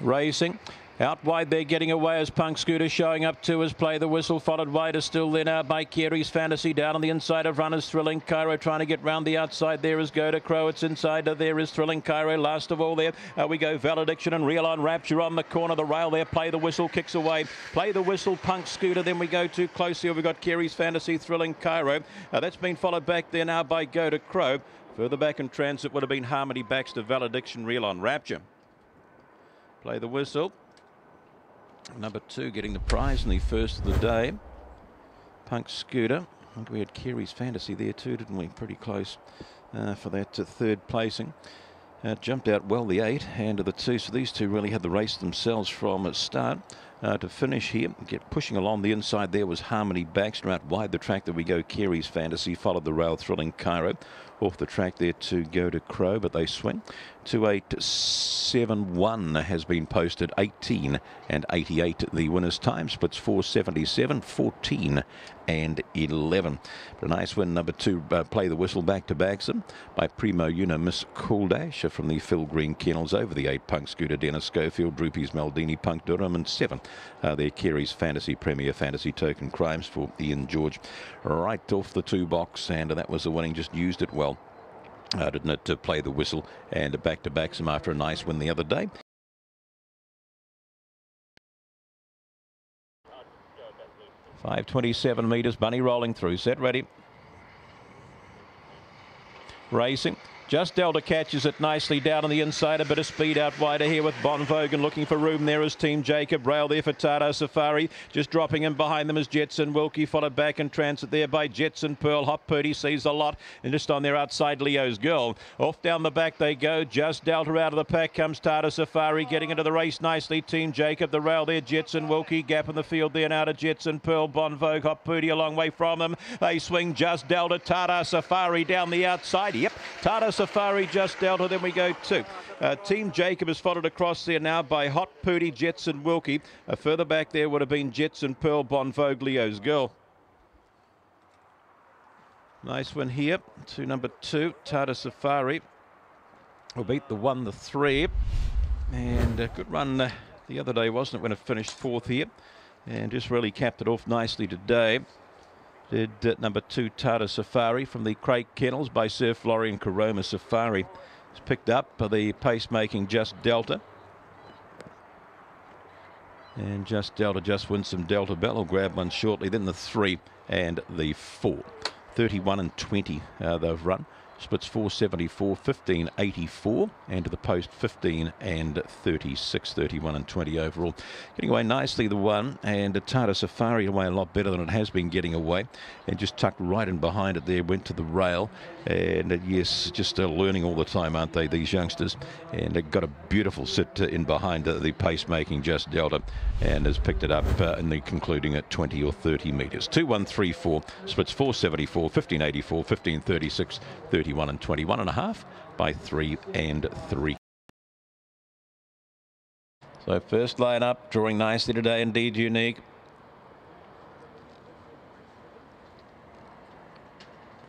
Racing. Out wide, they're getting away as Punk Scooter showing up too as Play the Whistle, followed wider still there now by Carey's Fantasy. Down on the inside of runners, Thrilling Cairo trying to get round the outside. There is Go to Crow. It's inside. There is Thrilling Cairo. Last of all there we go. Valediction and Real on Rapture on the corner. The rail there. Play the Whistle kicks away. Play the Whistle, Punk Scooter. Then we go too close here. We've got Carey's Fantasy, Thrilling Cairo. That's been followed back there now by Go to Crow. Further back in transit would have been Harmony Baxter, Valediction, Real on Rapture. Play the Whistle. Number 2 getting the prize in the first of the day. Punk Scooter. I think we had Carey's Fantasy there too, didn't we? Pretty close for that third placing. Jumped out well the 8 and the 2. So these two really had the race themselves from start to finish here. Pushing along the inside there was Harmony Baxter. Out wide the track that we go Carey's Fantasy. Followed the rail Thrilling Cairo. Off the track there to Go to Crow, but they swing. 2:8.71 has been posted. 18 and 88 the winner's time. Splits 4:77, 14 and 11. But a nice win, number 2, Play the Whistle back to Baxham by Primo Uno Miss Cool Dash from the Phil Green Kennels. Over the 8, Punk Scooter, Dennis Schofield, Droopies Maldini, Punk Durham, and 7 their Carey's Fantasy, Premier Fantasy Token Crimes for Ian George. Right off the 2 box, and that was the winning, just used it well. Didn't it, to Play the Whistle, and back to Baxham after a nice win the other day. .527 metres, Bunny rolling through, set, ready. Racing. Just Delta catches it nicely down on the inside. A bit of speed out wider here with Bon Vogan looking for room there as Team Jacob. Rail there for Tata Safari. Just dropping in behind them is Jetson Wilkie. Followed back in transit there by Jetson Pearl. Hop Purdy sees a lot. And just on their outside, Leo's Girl. Off down the back they go. Just Delta out of the pack comes Tata Safari. Getting into the race nicely. Team Jacob. The rail there. Jetson Wilkie. Gap in the field there now to Jetson Pearl. Bon Vogue. Hop Purdy a long way from them. They swing Just Delta. Tata Safari down the outside. Yep. Tata Safari, Just Delta, then we go to Team Jacob is followed across there now by Hot Purdy, Jetson Wilkie. Further back there would have been Jetson Pearl, Bon Vogue, Leo's Girl. Nice one here to number 2, Tata Safari. Will beat the 1, the 3. And a good run the other day, wasn't it, when it finished 4th here. And just really capped it off nicely today. Did number 2 Tata Safari from the Craig Kennels by Sir Florian Karoma Safari. It's picked up by the pacemaking Just Delta. And Just Delta just wins some Delta Bell. Will grab one shortly. Then the 3 and the 4. 31 and 20 they've run. Splits 4:74, 15:84, and to the post 15 and 36, 31 and 20 overall. Getting away nicely the 1, and Tata Safari away a lot better than it has been getting away, and just tucked right in behind it there, went to the rail, and yes, just learning all the time, aren't they, these youngsters, and it got a beautiful sit in behind the pacemaking Just Delta, and has picked it up in the concluding at 20 or 30 metres. 2:134, splits 4:74, 15:84, 15:36, 31 and 21 and a half by 3 and 3. So first line up, drawing nicely today, Indeed Unique.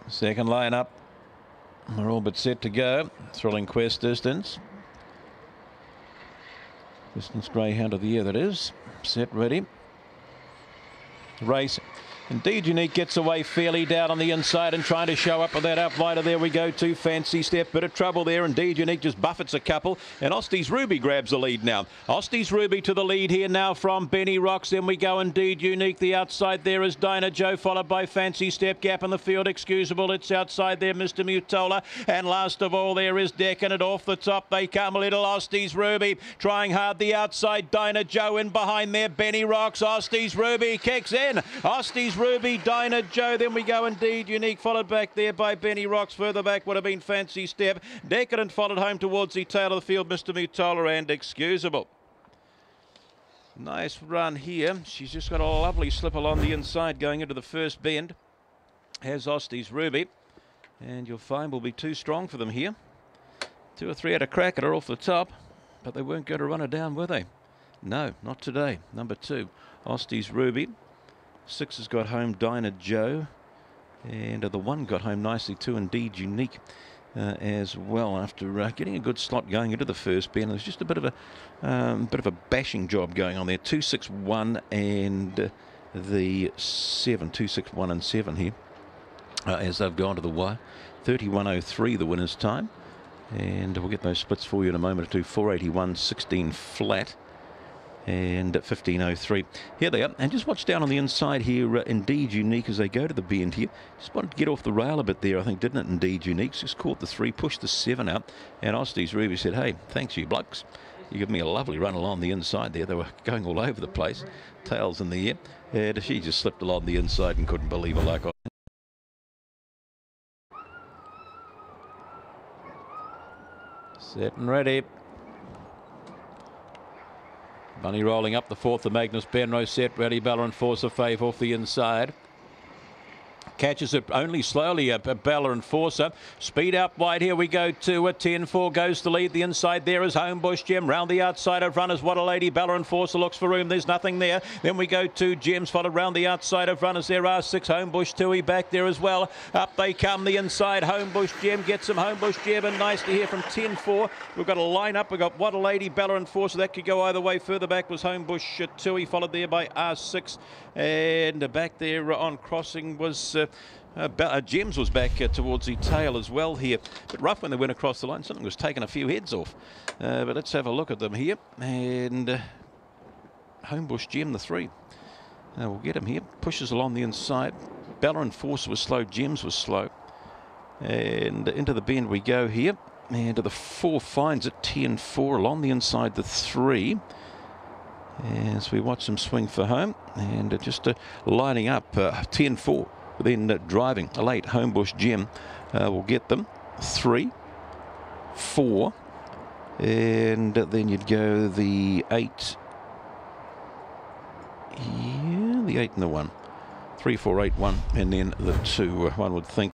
Second line up, we're all but set to go. Thrilling Quest Distance. Distance Greyhound of the year, that is. Set, ready. Race. Indeed Unique gets away fairly down on the inside and trying to show up with that outrider. There we go to Fancy Step. Bit of trouble there. Indeed Unique just buffets a couple. And Osty's Ruby grabs the lead now. Osty's Ruby to the lead here now from Benny Rocks. Then we go Indeed Unique. The outside there is Dinah Joe, followed by Fancy Step. Gap in the field, excusable. It's outside there, Mr. Mutola. And last of all there is Decking it off the top. They come a little. Osty's Ruby trying hard the outside. Dinah Joe in behind there. Benny Rocks. Osty's Ruby kicks in. Osty's Ruby, Dinah Joe, then we go Indeed Unique, followed back there by Benny Rocks. Further back would have been Fancy Step. Decadent followed home towards the tail of the field, Mr. Mutola, and Excusable. Nice run here. She's just got a lovely slip along the inside going into the first bend. Has Osty's Ruby, and you'll find will be too strong for them here. 2 or 3 had a crack at her off the top, but they weren't going to run her down, were they? No, not today. Number 2, Osty's Ruby. 6 has got home Dinah Joe, and the 1 got home nicely too, Indeed Unique. as well after getting a good slot going into the first bend. There's just a bit of a bashing job going on there. 2-6-1 and the 7, 2-6-1 and 7 here as they've gone to the wire. 31.03 the winner's time, and we'll get those splits for you in a moment or two. 481, 16 flat, and 15.03. Here they are, and just watch down on the inside here. Indeed Unique as they go to the bend here. Just wanted to get off the rail a bit there, I think, didn't it? Indeed Unique just caught the 3, pushed the 7 out, and Osties Ruby said, "Hey, thanks you blokes. You give me a lovely run along the inside there." They were going all over the place, tails in the air, and she just slipped along the inside and couldn't believe her luck. Set and ready. Bunny rolling up the 4th of Magnus Penrose. Set ready. Bella Enforcer Fave off the inside. Catches it only slowly, Bella Enforcer. Speed out wide. Here we go to a 10-4. Goes to lead. The inside there is Homebush Gem. Round the outside of runners. What a lady. Bella Enforcer looks for room. There's nothing there. Then we go to Gems, followed round the outside of runners. There are 6. Homebush Tui back there as well. Up they come. The inside. Homebush Gem gets him. Homebush Gem, and nicely here from 10-4. We've got a line up. We've got What a Lady, Bella Enforcer. That could go either way. Further back was Homebush Tui, followed there by R6. And back there on crossing was Gems was back towards the tail as well here. But rough when they went across the line. Something was taking a few heads off. But let's have a look at them here. And Homebush Gem, the 3. We'll get him here. Pushes along the inside. Bella Enforcer was slow. Gems was slow. And into the bend we go here. And the 4 finds it. 10-4 along the inside, the 3. As we watch them swing for home. And just lining up 10-4. Then driving a late Homebush Gem will get them 3, 4, and then you'd go the 8. Yeah, the 8 and the 1. 3, 4, 8, 1, and then the 2. One would think.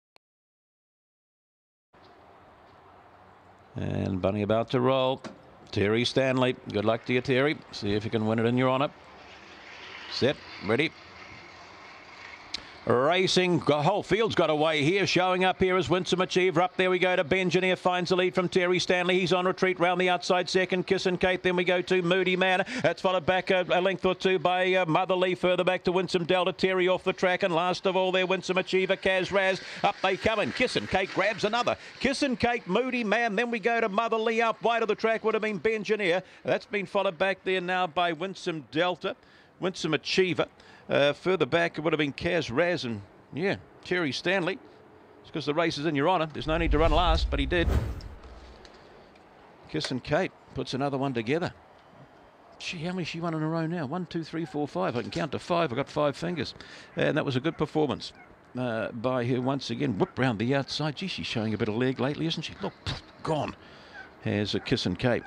And Bunny about to roll. Terry Stanley. Good luck to you, Terry. See if you can win it in your honour. Set, ready. Racing, the whole field's got away here. Showing up here is Winsome Achiever. Up there we go to Benjineer, finds the lead from Terry Stanley. He's on retreat round the outside second. Kiss and Kate. Then we go to Moody Man. That's followed back a length or two by Motherly. Further back to Winsome Delta. Terry off the track. And last of all there, Winsome Achiever, Kaz Raz. Up they come in. Kiss and Kate grabs another. Kiss and Kate, Moody Man. Then we go to Motherly. Up wide of the track would have been Benjineer. That's been followed back there now by Winsome Delta. Winsome Achiever. Further back it would have been Kaz Raz and yeah, Terry Stanley. It's because the race is in your honour. There's no need to run last, but he did. Kiss and Kate puts another one together. Gee, how many she won in a row now? 1, 2, 3, 4, 5. I can count to 5. I've got 5 fingers. And that was a good performance by her once again. Whip round the outside. Gee, she's showing a bit of leg lately, isn't she? Look, gone. Has a Kiss and Kate.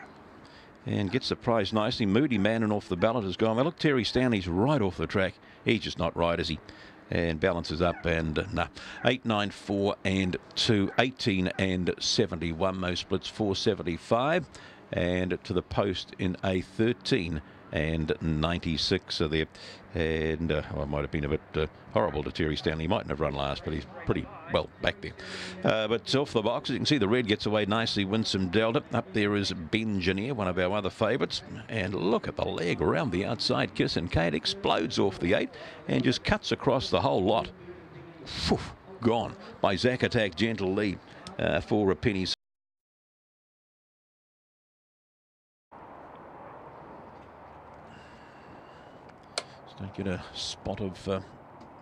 And gets the prize nicely. Moody Man and off the ballot has gone. Well, look, Terry Stanley's right off the track. He's just not right, is he? And balances up and 8, 9, 4 and 2, 18 and 71. Those splits 475 and to the post in a 13 and 96 are there. And well, it might have been a bit horrible to Terry Stanley. He mightn't have run last, but he's pretty well back there. But off the box, you can see the red gets away nicely. Winsome Delta. Up there is Benjineer, one of our other favourites. And look at the leg around the outside. Kiss and Kate explodes off the 8 and just cuts across the whole lot. Phew, gone by Zack Attack Gentle lead for a penny. Don't get a spot of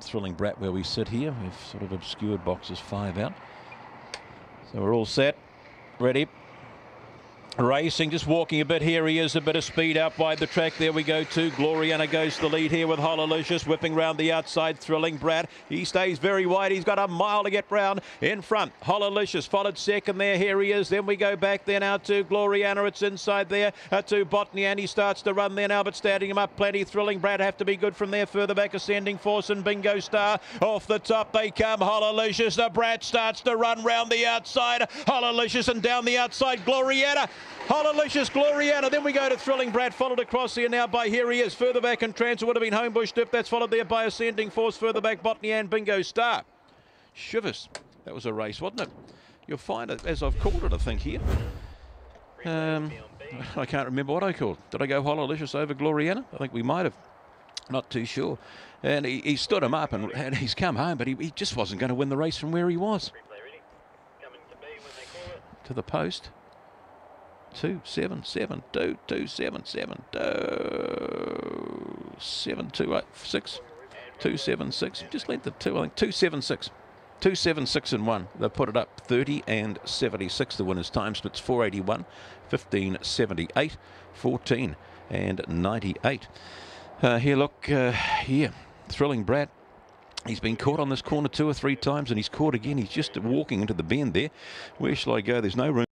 Thrilling Brat where we sit here. We've sort of obscured boxes 5 out. So we're all set, ready. Racing, just walking a bit. Here he is, a bit of speed out wide the track. There we go to Gloriana goes to the lead here with Hololicious whipping round the outside. Thrilling Brat, he stays very wide. He's got a mile to get round in front. Hololicious followed second there. Here he is. Then we go back there now to Gloriana. It's inside there to Botany, and he starts to run there now, but standing him up plenty. Thrilling Brat have to be good from there. Further back, Ascending Force and Bingo Star. Off the top they come. Hololicious. The Brat starts to run round the outside. Hololicious and down the outside. Gloriana. Hololicious, Gloriana. Then we go to Thrilling Brat, followed across here now by Here He Is. Further back in Trance, it would have been Homebush Dip. That's followed there by Ascending Force. Further back, Botany and Bingo Star. Shivers. That was a race, wasn't it? You'll find it, as I've called it, I think, here. I can't remember what I called. Did I go Hololicious over Gloriana? I think we might have. Not too sure. And he stood him up and he's come home, but he just wasn't going to win the race from where he was. To the post. 2-7-7, 2-2-7-7, 7-2-8-6, 2-7-6. Just length of 2, I think 2-7-6. 2-7-6 and 1. They put it up 30 and 76. The winner's time splits 481, 15.78, 14 and 98. Here, look, here, Thrilling Brat. He's been caught on this corner 2 or 3 times, and he's caught again. He's just walking into the bend there. Where shall I go? There's no room.